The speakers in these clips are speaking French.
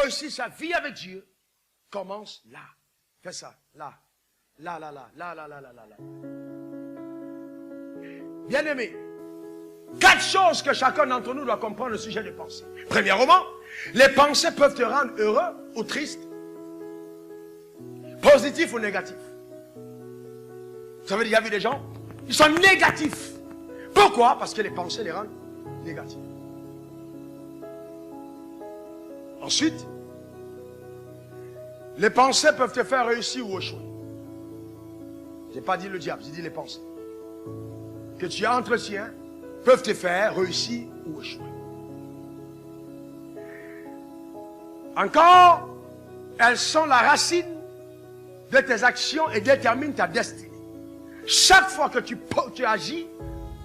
réussir sa vie avec Dieu commence là. Fais ça, là. Là. Bien-aimé, 4 choses que chacun d'entre nous doit comprendre au sujet des pensées. Premièrement, les pensées peuvent te rendre heureux ou triste, positif ou négatif. Vous savez, il y a vu des gens, ils sont négatifs. Pourquoi? Parce que les pensées les rendent négatifs. Ensuite, les pensées peuvent te faire réussir ou échouer. Je n'ai pas dit le diable, j'ai dit les pensées. Que tu entretiens peuvent te faire réussir ou échouer. Encore, elles sont la racine de tes actions et déterminent ta destinée. Chaque fois que tu agis,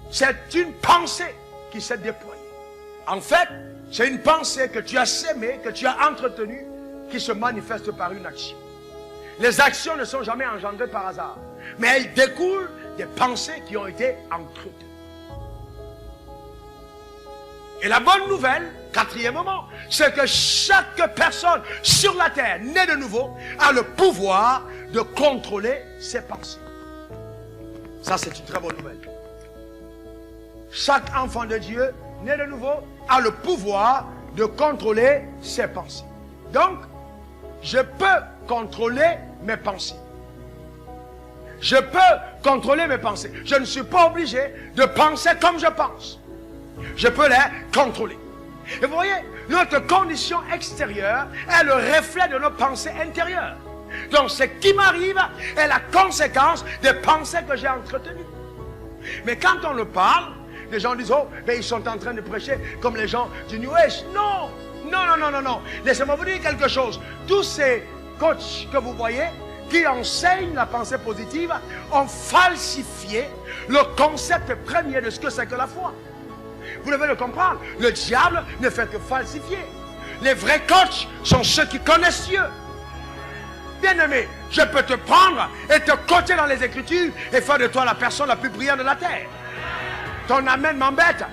c'est une pensée qui s'est déployée. En fait, c'est une pensée que tu as sémée, que tu as entretenue, qui se manifeste par une action. Les actions ne sont jamais engendrées par hasard, mais elles découlent des pensées qui ont été entretenues. Et la bonne nouvelle, quatrièmement, c'est que chaque personne sur la terre, née de nouveau, a le pouvoir de contrôler ses pensées. Ça, c'est une très bonne nouvelle. Chaque enfant de Dieu, né de nouveau, a le pouvoir de contrôler ses pensées. Donc, je peux contrôler mes pensées. Je peux contrôler mes pensées. Je ne suis pas obligé de penser comme je pense. Je peux les contrôler. Et vous voyez, notre condition extérieure est le reflet de nos pensées intérieures. Donc, ce qui m'arrive est la conséquence des pensées que j'ai entretenues. Mais quand on le parle, les gens disent, oh, mais ils sont en train de prêcher comme les gens du New Age. Non, non. Laissez-moi vous dire quelque chose. Tous ces coachs que vous voyez, qui enseignent la pensée positive, ont falsifié le concept premier de ce que c'est que la foi. Vous devez le comprendre. Le diable ne fait que falsifier. Les vrais coachs sont ceux qui connaissent Dieu. Bien-aimé, je peux te prendre et te coacher dans les Écritures et faire de toi la personne la plus brillante de la terre. Ton amen m'embête.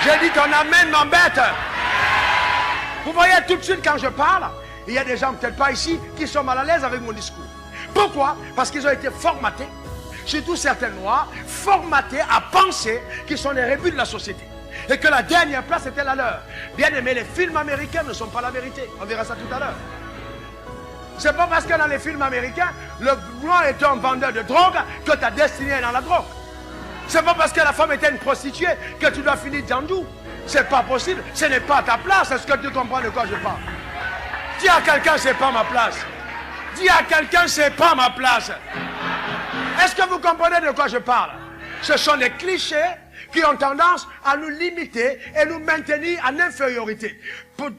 J'ai dit ton amen m'embête. Vous voyez tout de suite quand je parle, il y a des gens peut-être pas ici qui sont mal à l'aise avec mon discours. Pourquoi? Parce qu'ils ont été formatés, surtout certains noirs, formatés à penser qu'ils sont les rébus de la société. Et que la dernière place était la leur. Bien aimé, les films américains ne sont pas la vérité. On verra ça tout à l'heure. C'est pas parce que dans les films américains, le noir est un vendeur de drogue que ta destinée est dans la drogue. C'est pas parce que la femme était une prostituée que tu dois finir jandou. C'est pas possible. Ce n'est pas ta place. Est-ce que tu comprends de quoi je parle? Dis à quelqu'un, c'est pas ma place. Dis à quelqu'un, c'est pas ma place. Est-ce que vous comprenez de quoi je parle? Ce sont des clichés qui ont tendance à nous limiter et nous maintenir en infériorité.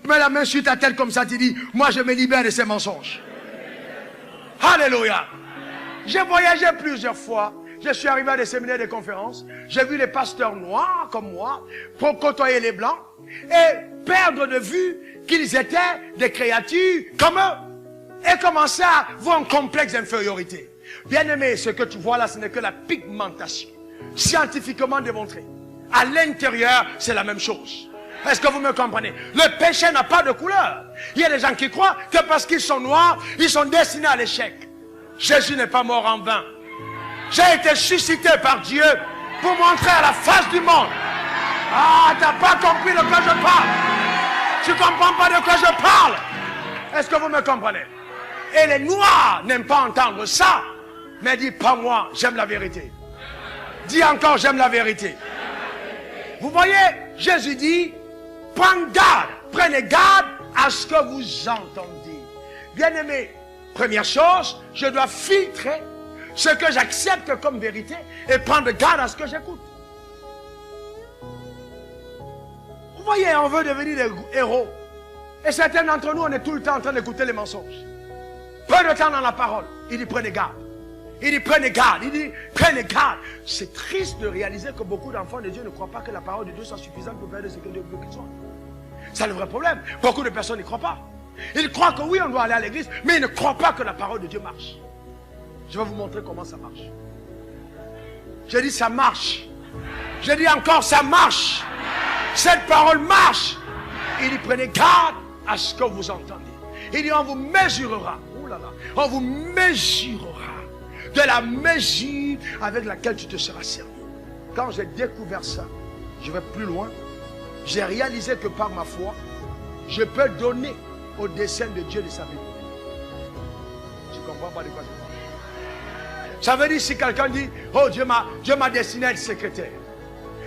Mets la main sur ta tête comme ça, tu dis, moi je me libère de ces mensonges. Alléluia. J'ai voyagé plusieurs fois. Je suis arrivé à des séminaires, des conférences. J'ai vu les pasteurs noirs comme moi pour côtoyer les blancs et perdre de vue qu'ils étaient des créatures comme eux et commencer à voir un complexe d'infériorité. Bien aimé, ce que tu vois là, ce n'est que la pigmentation. Scientifiquement démontré. À l'intérieur, c'est la même chose. Est-ce que vous me comprenez? Le péché n'a pas de couleur. Il y a des gens qui croient que parce qu'ils sont noirs, ils sont destinés à l'échec. Jésus n'est pas mort en vain. J'ai été suscité par Dieu pour montrer à la face du monde. Ah, t'as pas compris de quoi je parle. Tu comprends pas de quoi je parle. Est-ce que vous me comprenez? Et les noirs n'aiment pas entendre ça. Mais dis pas moi, j'aime la vérité. Dis encore, j'aime la vérité. Vous voyez, Jésus dit, prenez garde à ce que vous entendez. Bien-aimé, première chose, je dois filtrer ce que j'accepte comme vérité et prendre garde à ce que j'écoute. Vous voyez, on veut devenir des héros. Et certains d'entre nous, on est tout le temps en train d'écouter les mensonges. Peu de temps dans la parole. Il dit, prenez garde. Il dit, prenez garde. Il dit, prenez garde. C'est triste de réaliser que beaucoup d'enfants de Dieu ne croient pas que la parole de Dieu soit suffisante pour faire de ce que Dieu veut qu'ils soient. C'est le vrai problème. Beaucoup de personnes n'y croient pas. Ils croient que oui, on doit aller à l'église, mais ils ne croient pas que la parole de Dieu marche. Je vais vous montrer comment ça marche. J'ai dit, ça marche. J'ai dit encore, ça marche. Cette parole marche. Il dit, prenez garde à ce que vous entendez. Il dit, on vous mesurera. Ouh là là. On vous mesurera de la mesure avec laquelle tu te seras servi. Quand j'ai découvert ça, je vais plus loin. J'ai réalisé que par ma foi, je peux donner au dessein de Dieu de sa vie. Je ne comprends pas de quoi je parle. Ça veut dire si quelqu'un dit, oh Dieu m'a destiné à être secrétaire.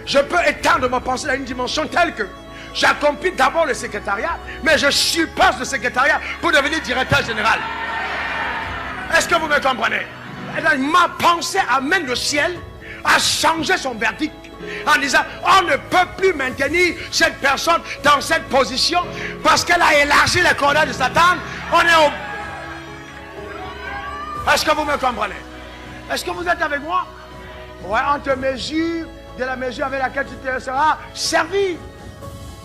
Je peux étendre ma pensée à une dimension telle que j'accomplis d'abord le secrétariat, mais je surpasse le secrétariat pour devenir directeur général. Est-ce que vous me comprenez? Ma pensée amène le ciel à changer son verdict en disant, on ne peut plus maintenir cette personne dans cette position parce qu'elle a élargi les coordonnées de Satan. On est au... Est-ce que vous me comprenez? Est-ce que vous êtes avec moi? Ouais, on te mesure de la mesure avec laquelle tu te seras servi.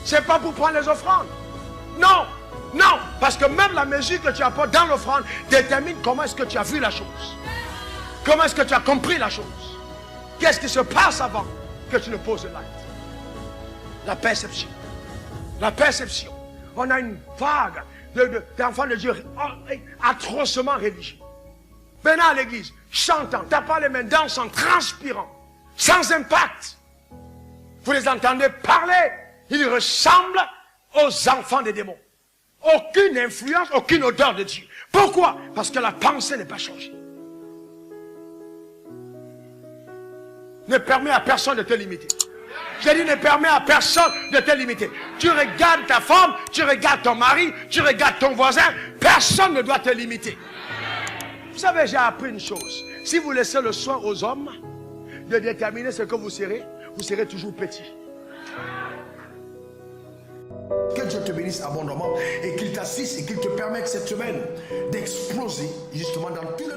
C'est pas pour prendre les offrandes. Non, non, parce que même la mesure que tu apportes dans l'offrande détermine comment est-ce que tu as vu la chose. Comment est-ce que tu as compris la chose. Qu'est-ce qui se passe avant que tu ne poses l'acte? La perception. La perception. On a une vague d'enfants de Dieu atrocement religieux. Venant à l'église, chantant, tapant les mains, dansant, transpirant, sans impact. Vous les entendez parler, ils ressemblent aux enfants des démons. Aucune influence, aucune odeur de Dieu. Pourquoi? Parce que la pensée n'est pas changée. Ne permet à personne de te limiter. J'ai dit, ne permet à personne de te limiter. Tu regardes ta femme, tu regardes ton mari, tu regardes ton voisin, personne ne doit te limiter. Vous savez, j'ai appris une chose. Si vous laissez le soin aux hommes de déterminer ce que vous serez toujours petit. Que Dieu te bénisse abondamment et qu'il t'assiste et qu'il te permette cette semaine d'exploser justement dans tout